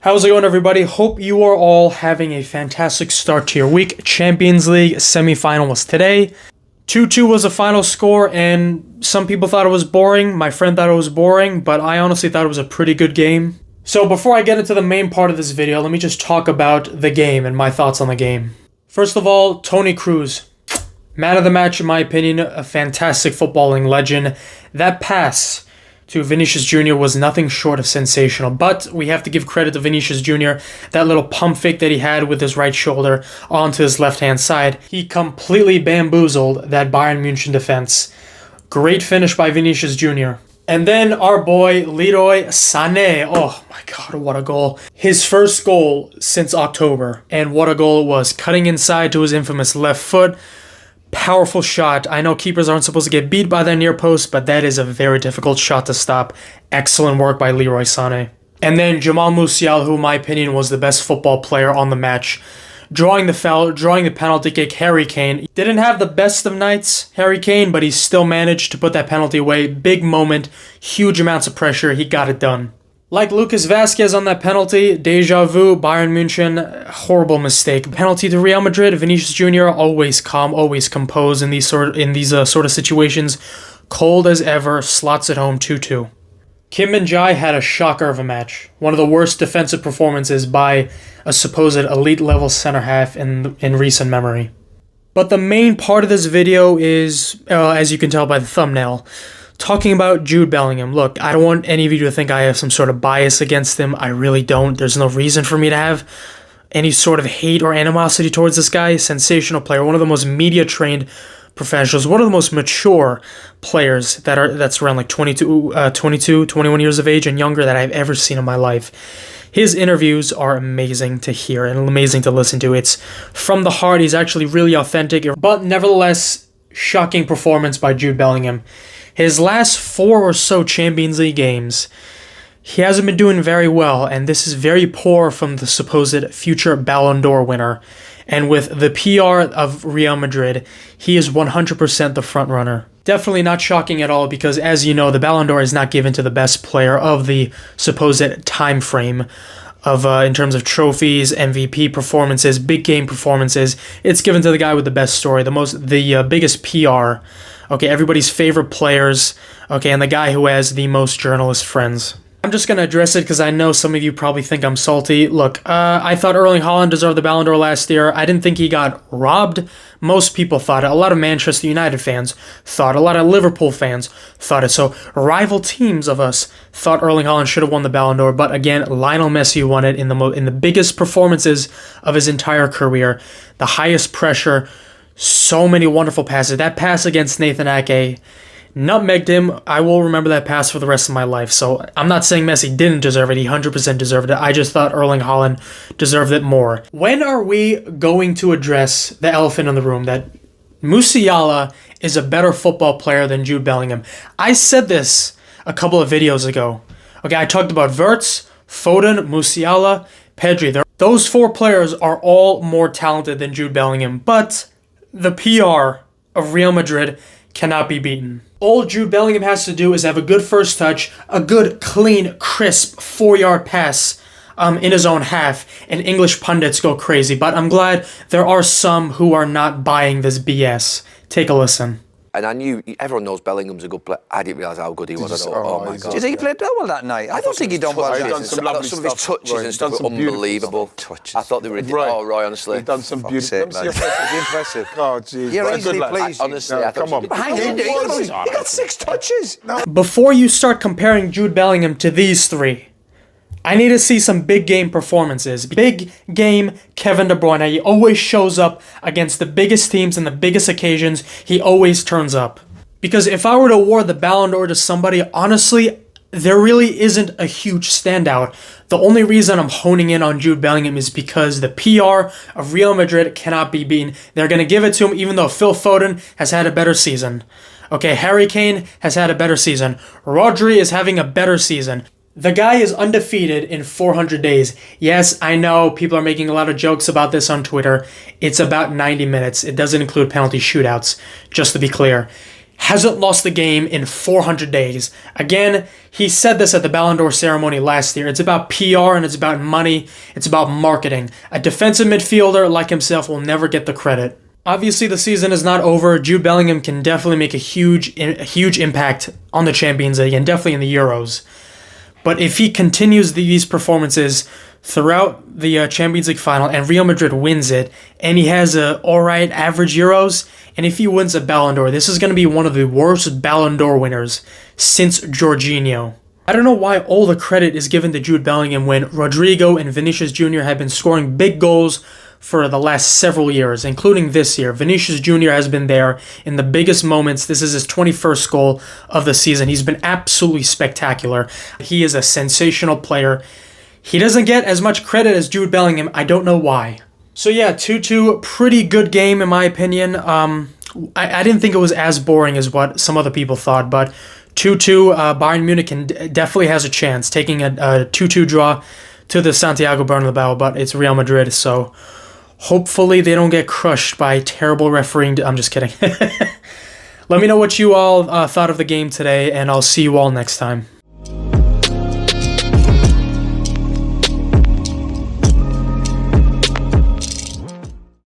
How's it going, everybody? Hope you are all having a fantastic start to your week. Champions League semifinal was today. 2-2 was the final score, and some people thought it was boring. My friend thought it was boring, but I honestly thought it was a pretty good game. So before I get into the main part of this video, let me just talk about the game and my thoughts on the game. First of all, Toni Kroos. Man of the match, in my opinion, a fantastic footballing legend. That pass to Vinicius Jr. was nothing short of sensational, but we have to give credit to Vinicius Jr. That little pump fake that he had with his right shoulder onto his left-hand side, he completely bamboozled that Bayern Munich defense. Great finish by Vinicius Jr. And then our boy Leroy Sané. Oh my god, what a goal. His first goal since October, and what a goal it was. Cutting inside to his infamous left foot. Powerful shot. I know keepers aren't supposed to get beat by their near post, but that is a very difficult shot to stop. Excellent work by Leroy Sané. And then Jamal Musiala, who in my opinion was the best football player on the match. Drawing the foul, drawing the penalty kick, Harry Kane. Didn't have the best of nights, Harry Kane, but he still managed to put that penalty away. Big moment, huge amounts of pressure, he got it done. Like Lucas Vazquez on that penalty, deja vu, Bayern Munich, horrible mistake. Penalty to Real Madrid, Vinicius Jr. always calm, always composed in these sort of situations. Cold as ever, slots it home 2-2. Kim Min-jae had a shocker of a match. One of the worst defensive performances by a supposed elite level center half in recent memory. But the main part of this video is, as you can tell by the thumbnail, talking about Jude Bellingham. Look, I don't want any of you to think I have some sort of bias against him. I really don't. There's no reason for me to have any sort of hate or animosity towards this guy. Sensational player, one of the most media-trained professionals, one of the most mature players that's around like 21 years of age and younger that I've ever seen in my life. His interviews are amazing to hear and amazing to listen to. It's from the heart. He's actually really authentic, but nevertheless, shocking performance by Jude Bellingham. His last 4 or so Champions League games, he hasn't been doing very well, and this is very poor from the supposed future Ballon D'Or winner. And with the PR of Real Madrid, he is 100% the front runner. Definitely not shocking at all, because as you know, the Ballon D'Or is not given to the best player of the supposed time frame of in terms of trophies, MVP performances, big game performances. It's given to the guy with the best story, the biggest PR. Okay, everybody's favorite players. Okay, and the guy who has the most journalist friends. I'm just going to address it because I know some of you probably think I'm salty. Look, I thought Erling Haaland deserved the Ballon d'Or last year. I didn't think he got robbed. Most people thought it. A lot of Manchester United fans thought. A lot of Liverpool fans thought it. So rival teams of us thought Erling Haaland should have won the Ballon d'Or. But again, Lionel Messi won it in the biggest performances of his entire career. The highest pressure. So many wonderful passes. That pass against Nathan Ake nutmegged him. I will remember that pass for the rest of my life. So I'm not saying Messi didn't deserve it. He 100% deserved it. I just thought Erling Haaland deserved it more. When are we going to address the elephant in the room that Musiala is a better football player than Jude Bellingham? I said this a couple of videos ago. Okay, I talked about Wirtz, Foden, Musiala, Pedri. Those 4 players are all more talented than Jude Bellingham, but the PR of Real Madrid cannot be beaten. All Jude Bellingham has to do is have a good first touch, a good, clean, crisp 4-yard pass in his own half, and English pundits go crazy. But I'm glad there are some who are not buying this BS. Take a listen. And I knew, everyone knows Bellingham's a good player. I didn't realise how good he was. I thought, oh my God. Do you think he played well that night? I don't think he done well. He's done some lovely stuff. Some of his touches and stuff were unbelievable. Touches. I thought they were ridiculous. Oh, Roy, honestly. He's done some beautiful. Impressive. Oh, jeez. You're easily pleased. Honestly, I thought come on. Hang in, he got 6 touches. No. Before you start comparing Jude Bellingham to these 3, I need to see some big game performances. Big game Kevin De Bruyne. He always shows up against the biggest teams and the biggest occasions. He always turns up. Because if I were to award the Ballon d'Or to somebody, honestly, there really isn't a huge standout. The only reason I'm honing in on Jude Bellingham is because the PR of Real Madrid cannot be beaten. They're going to give it to him even though Phil Foden has had a better season. Okay, Harry Kane has had a better season. Rodrygo is having a better season. The guy is undefeated in 400 days. Yes, I know people are making a lot of jokes about this on Twitter. It's about 90 minutes. It doesn't include penalty shootouts, just to be clear. hasn't lost the game in 400 days. Again, he said this at the Ballon D'Or ceremony last year. It's about PR and it's about money. It's about marketing. A defensive midfielder like himself will never get the credit. Obviously, the season is not over. Jude Bellingham can definitely make a huge impact on the Champions League and definitely in the Euros. But if he continues these performances throughout the Champions League final and Real Madrid wins it, and he has a alright average Euros, and if he wins a Ballon d'Or, this is going to be one of the worst Ballon d'Or winners since Jorginho. I don't know why all the credit is given to Jude Bellingham when Rodrygo and Vinicius Jr. have been scoring big goals for the last several years, including this year. Vinicius Jr. has been there in the biggest moments. This is his 21st goal of the season. He's been absolutely spectacular. He is a sensational player. He doesn't get as much credit as Jude Bellingham. I don't know why. So yeah, 2-2, pretty good game in my opinion. I didn't think it was as boring as what some other people thought, but 2-2, Bayern Munich definitely has a chance taking a 2-2 draw to the Santiago Bernabeu, but it's Real Madrid, so hopefully they don't get crushed by terrible refereeing. I'm just kidding. Let me know what you all thought of the game today, and I'll see you all next time.